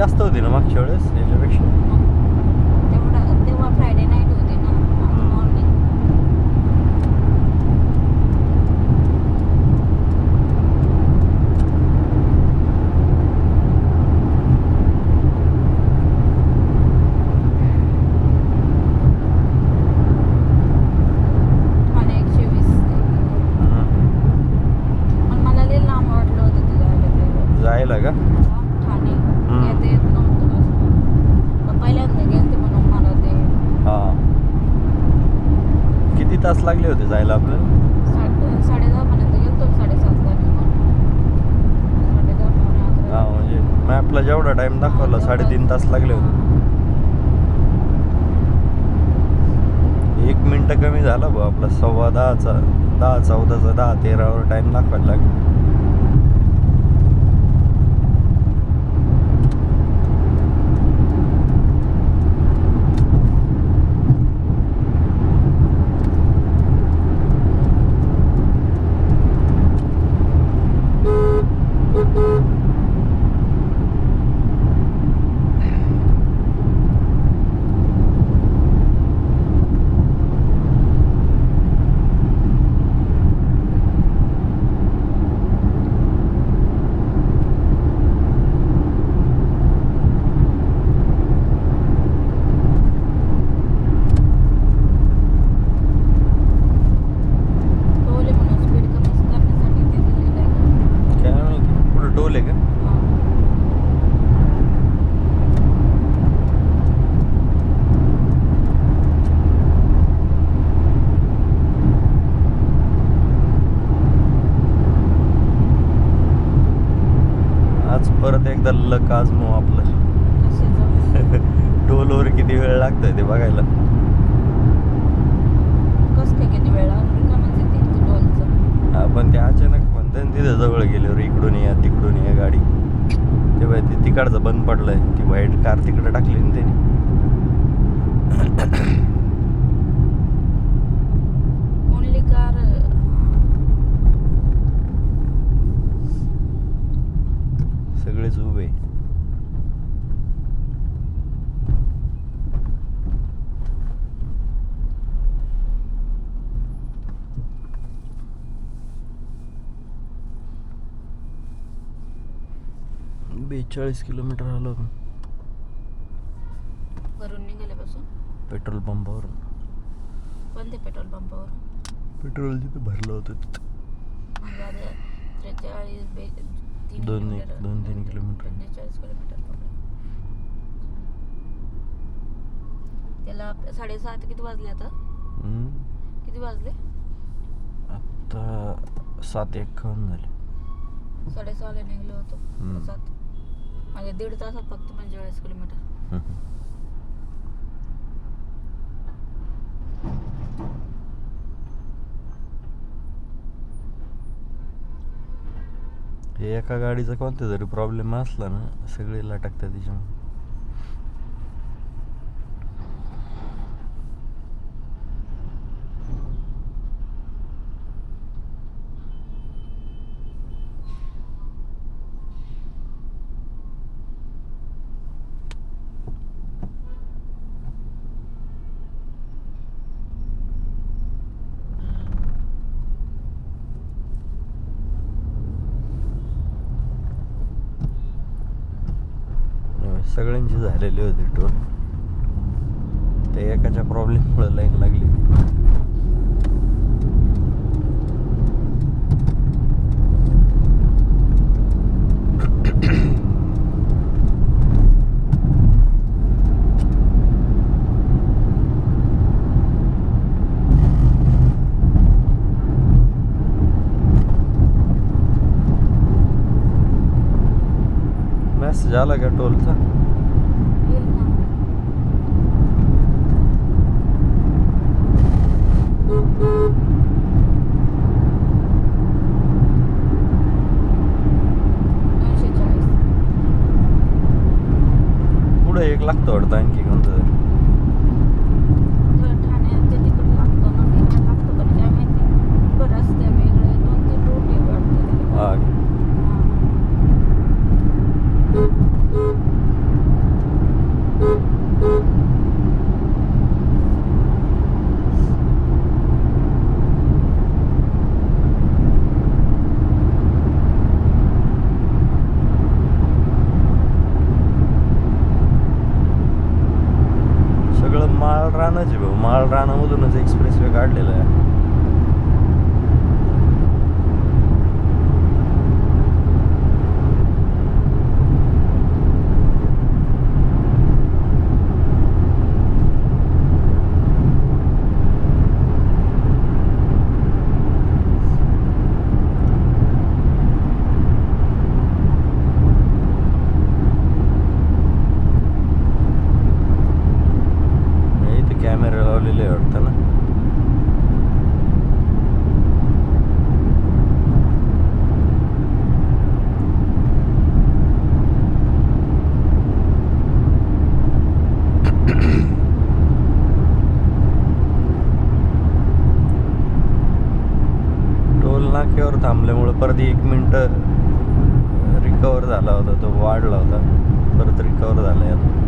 जास्त होती ना मागच्या वेळेस याच्यापेक्षा. तेव्हा फ्रायडे नाईट होती ना, मॉर्निंग. ठाणे 120. पण मला लई लांब वाटलं होतं ते जायला का? ठाणे येत नव्हतं असं. पहिल्यांदा गेलते म्हणून मला ते हा. किती तास लागले होते जायला आपल्याला? 10:30 पर्यंत गेलतो. 7:30ला निघून 10:30 हा, म्हणजे मॅपला जेवढा टाइम दाखवला 3.5 तास लागले होते. 1 मिनिट कमी झाला भाऊ आपला. 10:15चा 10, 14चा 10, 13वर टाइम दाखवायला लागला. टोल म्हणून स्पीड कमी करण्यासाठी ते दिलेलं आहे. काय माहिती पुढे टोल आहे का? आज परत एकदा लक आजमू आपलं. कशाचं? टोलवर किती वेळ लागतोय ते बघायला. कसं काय किती वेळा रिकामच येते ते टोलचं. आपण ते अचानक म्हणते ना तिथे जवळ गेल्यावर इकडून या तिकडून या गाडी. तेव्हा ते तिकडचं बंद पडलंय. ती व्हाईट कार तिकडे टाकली ना त्यांनी. ओनली कार सगळेच उभे. बेचाळीस किलोमीटर आलो आपण वरून निघाल्यापासून. पेट्रोल पंपावर. कोणत्या पेट्रोल पंपावर? पेट्रोल जिथं भरलं होतं तिथं. म्हणजे आता 43 2-3 किलोमीटर. 45 किलोमीटर पकडा. त्याला 7:30 किती वाजले आता? किती वाजले? आता 7:51 झाले. 6:30ला निघलो होतो. 7 म्हणजे 1.5 तासात फक्त 45 किलोमीटर. हे एका गाडीचा कोणता जरी प्रॉब्लेम असला ना सगळे लटकतात त्याच्यामुळे. सगळ्यांची झालेली होती टोल. ते एकाच्या प्रॉब्लेममुळे लाईन लागली. मेसेज आला का टोलचा? येईल ना. पुढे एक लागतं वाटतं आणखी कोणतं तरी. ठाण्यात ते तिकडे लागतो ना, इकडे लागतो पण काय माहिती. बरं रस्ते वेगळे 2-3 रूट आहे वाटतं. हा. रानच आहे भाऊ, माळ रानामधूनच एक्सप्रेस वे काढलेला आहे. इथे कॅमेरा लावलेले आहे वाटतं ना. टोल नाक्यावर थांबल्यामुळे परत 1 मिनिट रिकवर झाला होता, तो वाढला होता, परत रिकवर झाला आता.